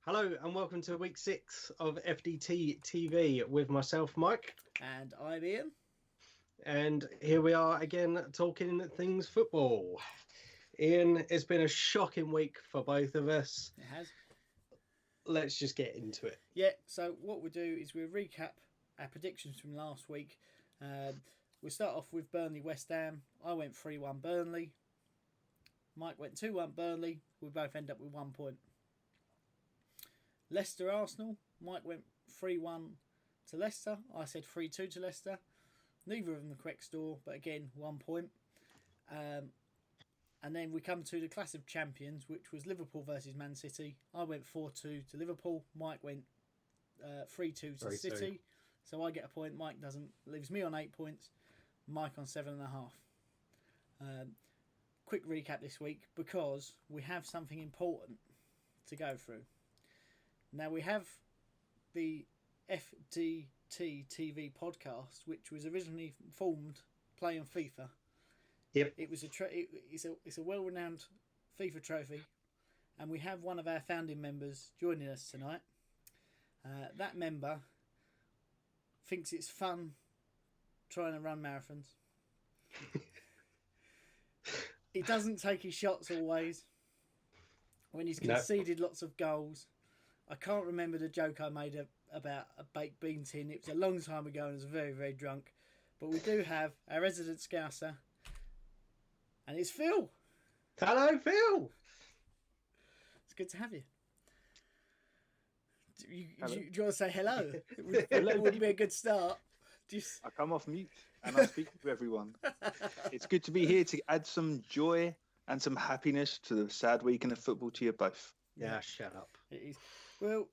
Hello and welcome to week 6 of FDT-TV with myself, Mike. And I'm Ian. And here we are again talking things football. Ian, it's been a shocking week for both of us. It has. Let's just get into it. Yeah, so what we'll do is we'll recap our predictions from last week. We'll start off with Burnley-West Ham. I went 3-1 Burnley. Mike went 2-1 Burnley. We both end up with 1 point. Leicester-Arsenal. Mike went 3-1 to Leicester. I said 3-2 to Leicester. Neither of them the correct score, but again, 1 point. And then we come to the Clash of Champions, which was Liverpool versus Man City. I went 4-2 to Liverpool. Mike went 3-2 to City. So I get a point. Mike doesn't. Leaves me on 8 points. Mike on 7.5. Quick recap this week because we have something important to go through. Now we have the FDT-TV podcast, which was originally formed playing FIFA. Yep. It was it's a well-renowned FIFA trophy, and we have one of our founding members joining us tonight. That member thinks it's fun trying to run marathons. He doesn't take his shots always. When he's conceded lots of goals. I can't remember the joke I made about a baked bean tin. It was a long time ago and I was very, very drunk. But we do have our resident Scouser. And it's Phil. Hello, Phil. It's good to have you. Do you want to say hello? It would be a good start. I come off mute and I speak to everyone. It's good to be here to add some joy and some happiness to the sad weekend of football to you both. Yeah, shut up. It is. Well,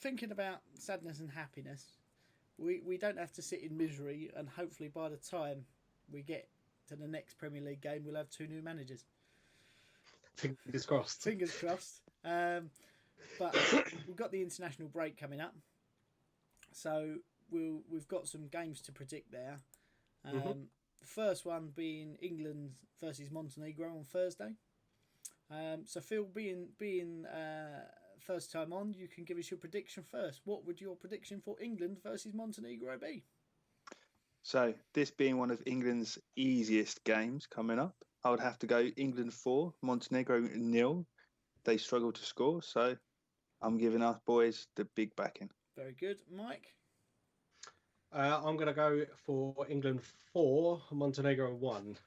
thinking about sadness and happiness, we don't have to sit in misery, and hopefully by the time we get to the next Premier League game, we'll have 2 new managers. Fingers crossed. Fingers crossed. But we've got the international break coming up, so we've got some games to predict there. The first one being England versus Montenegro on Thursday. So Phil, being first time on, you can give us your prediction first. What would your prediction for England versus Montenegro be? So this being one of England's easiest games coming up, I would have to go England 4, Montenegro 0. They struggle to score, so I'm giving our boys the big backing. Very good. Mike? I'm going to go for England 4, Montenegro 1.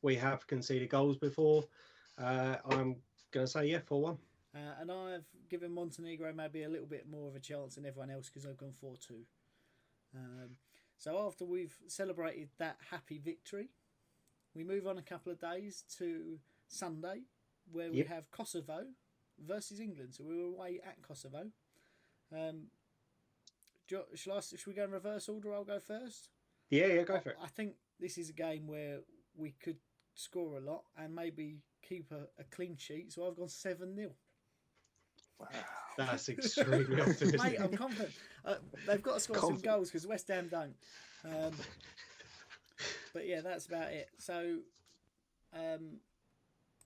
We have conceded goals before. I'm going to say, 4-1. And I've given Montenegro maybe a little bit more of a chance than everyone else because I've gone 4-2. So after we've celebrated that happy victory, we move on a couple of days to Sunday, where we have Kosovo versus England. So we were away at Kosovo. Should we go in reverse order? I'll go first. Yeah, go for it. I think this is a game where we could score a lot and maybe keep a clean sheet. So I've gone 7-0. Wow. That's extremely optimistic. Mate, I'm confident. They've got to score some goals because West Ham don't. But yeah, that's about it. So,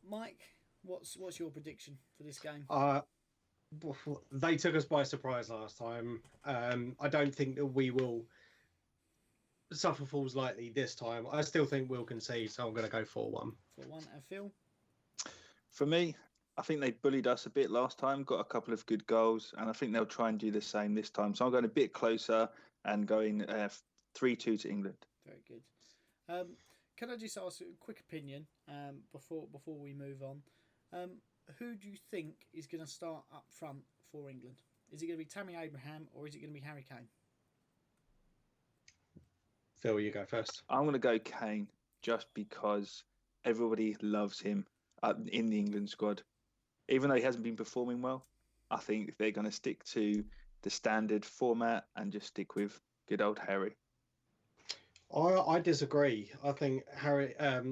Mike, what's your prediction for this game? They took us by surprise last time. I don't think that we will suffer falls lightly this time. I still think we'll concede, so I'm going to go 4-1. 4-1. And Phil? For me, I think they bullied us a bit last time, got a couple of good goals, and I think they'll try and do the same this time. So I'm going a bit closer and going 3-2 to England. Very good. Can I just ask a quick opinion before we move on? Who do you think is going to start up front for England? Is it going to be Tammy Abraham or is it going to be Harry Kane? Phil, you go first. I'm going to go Kane just because everybody loves him in the England squad. Even though he hasn't been performing well, I think they're going to stick to the standard format and just stick with good old Harry. I disagree. I think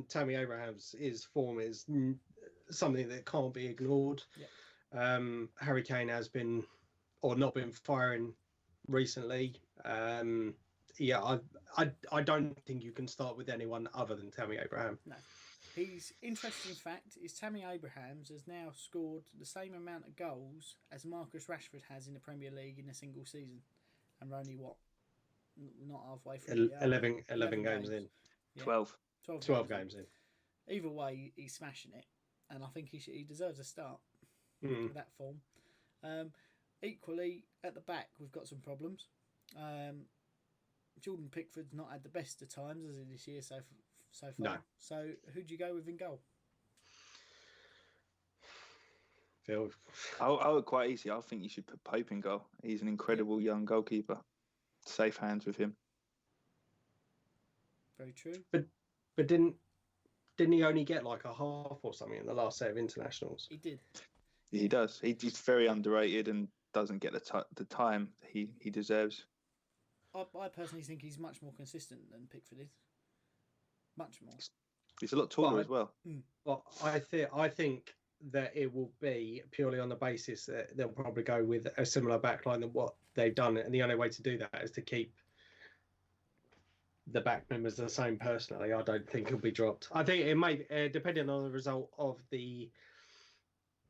Tammy Abraham's form is something that can't be ignored. Yep. Harry Kane has been or not been firing recently. I don't think you can start with anyone other than Tammy Abraham. No. His interesting fact is Tammy Abrahams has now scored the same amount of goals as Marcus Rashford has in the Premier League in a single season, and we're only not halfway through. 11 games in. Yeah. 12. 12 games in. Either way, he's smashing it, and I think he deserves a start with that form. Equally, at the back, we've got some problems. Jordan Pickford's not had the best of times as this year so far. No. So who do you go with in goal? Phil. I would quite easy. I think you should put Pope in goal. He's an incredible young goalkeeper. Safe hands with him. Very true. But didn't he only get like a half or something in the last set of internationals? He did. He does. He's very underrated and doesn't get the time he deserves. I personally think he's much more consistent than Pickford is. Much more. He's a lot taller as well. Well, I think that it will be purely on the basis that they'll probably go with a similar backline than what they've done, and the only way to do that is to keep the back members the same. Personally, I don't think he'll be dropped. I think it may, depending on the result of the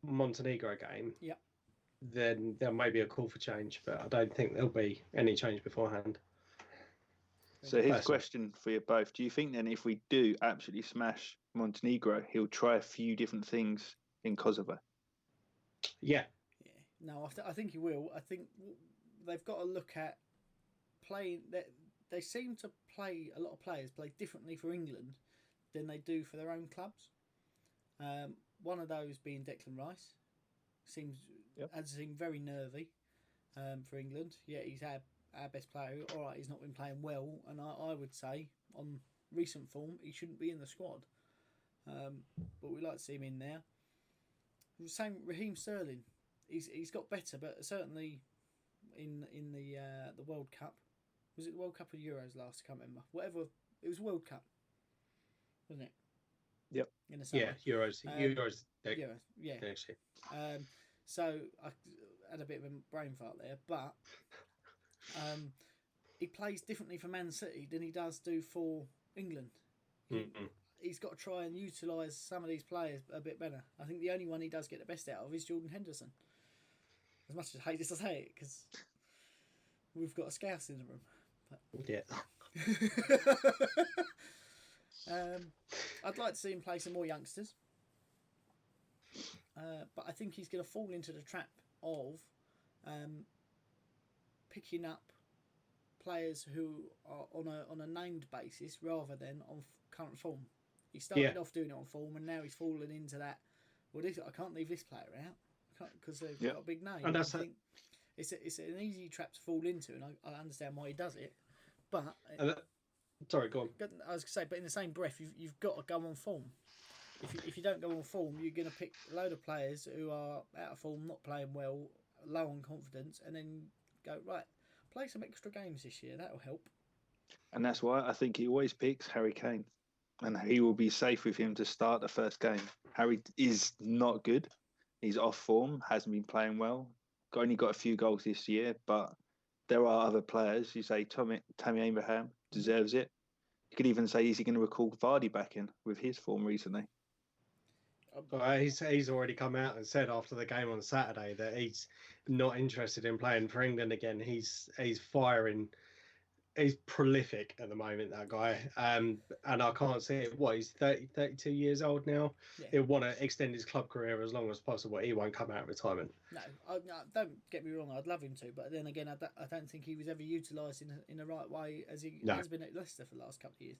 Montenegro game. Yep. Then there may be a call for change, but I don't think there'll be any change beforehand. So here's a question for you both. Do you think then if we do absolutely smash Montenegro, he'll try a few different things in Kosovo? Yeah. No, I think he will. I think they've got to look at playing. They seem to play, a lot of players play differently for England than they do for their own clubs. One of those being Declan Rice. Has seemed very nervy for England. Yeah, he's our best player. All right, he's not been playing well, and I would say on recent form he shouldn't be in the squad. But we like to see him in there. Same Raheem Sterling. He's got better, but certainly in the World Cup, was it the World Cup or Euros last? I can't remember. Whatever, it was World Cup, wasn't it? Yep. In the summer. Yeah, Euros. Yeah. So I had a bit of a brain fart there, but he plays differently for Man City than he does do for England. He's got to try and utilise some of these players a bit better. I think the only one he does get the best out of is Jordan Henderson. As much as I hate to say it, because we've got a Scouse in the room. But... Yeah. I'd like to see him play some more youngsters. But I think he's going to fall into the trap of picking up players who are on a named basis rather than on current form. He started off doing it on form, and now he's fallen into that. Well, I can't leave this player out because they've got a big name. And I think it's an easy trap to fall into, and I understand why he does it. But sorry, go on. I was going to say, but in the same breath, you've got to go on form. If you don't go on form, you're going to pick a load of players who are out of form, not playing well, low on confidence, and then go, right, play some extra games this year. That'll help. And that's why I think he always picks Harry Kane. And he will be safe with him to start the first game. Harry is not good. He's off form, hasn't been playing well. Only got a few goals this year, but there are other players. You say Tammy Abraham deserves it. You could even say, is he going to recall Vardy back in with his form recently? He's already come out and said after the game on Saturday that he's not interested in playing for England again. He's firing. He's prolific at the moment, that guy. And I can't see it. What, he's 32 years old now? Yeah. He'll want to extend his club career as long as possible. He won't come out of retirement. No, don't get me wrong. I'd love him to. But then again, I don't think he was ever utilised in the right way as he has been at Leicester for the last couple of years.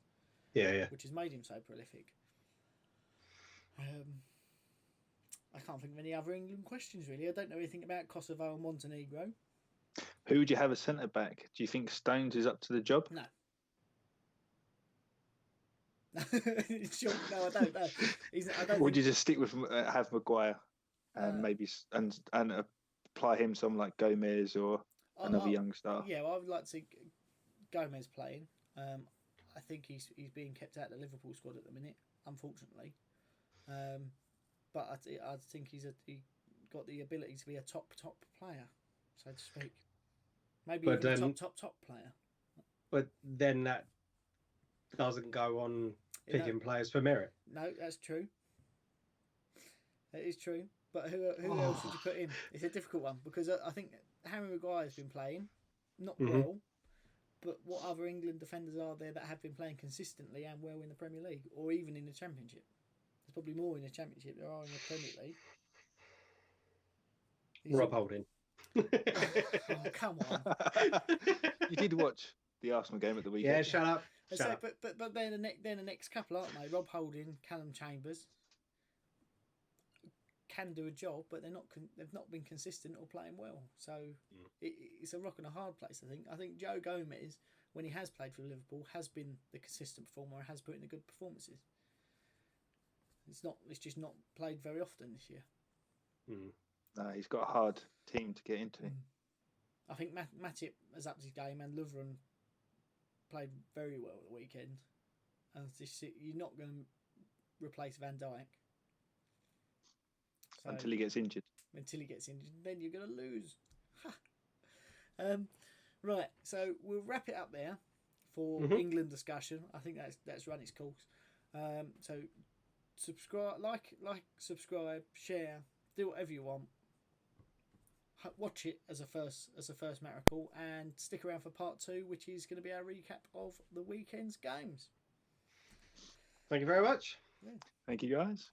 Yeah. Which has made him so prolific. I can't think of any other England questions, really. I don't know anything about Kosovo and Montenegro. Who would you have as centre-back? Do you think Stones is up to the job? No. Sure, no, I don't know. Would you just stick with have Maguire and maybe and apply him some like Gomez or another young star? Yeah, well, I would like to see Gomez playing. I think he's being kept out of the Liverpool squad at the minute, unfortunately. But I think he got the ability to be a top player, so to speak. Maybe even a top player. But then that doesn't go on picking players for merit. No, that's true. That is true. But who else would you put in? It's a difficult one because I think Harry Maguire's been playing, not well, but what other England defenders are there that have been playing consistently and well in the Premier League or even in the Championship? There's probably more in the Championship than there are in the Premier League. Rob Holding. Oh, come on. You did watch the Arsenal game at the weekend. Yeah, shut up. But they're the next couple, aren't they? Rob Holding, Callum Chambers can do a job, but they've not been consistent or playing well. So it's a rock and a hard place. I think Joe Gomez, when he has played for Liverpool, has been the consistent performer and has put in the good performances. It's just not played very often this year. No, he's got a hard team to get into. I think Matip has upped his game and Lovren played very well at the weekend. And you're not going to replace Van Dijk. So, until he gets injured. Then you're going to lose. Right, so we'll wrap it up there for England discussion. I think that's run its course. So subscribe, subscribe, share, do whatever you want. Watch it as a first miracle, and stick around for part 2, which is going to be our recap of the weekend's games. Thank you very much. Thank you, guys.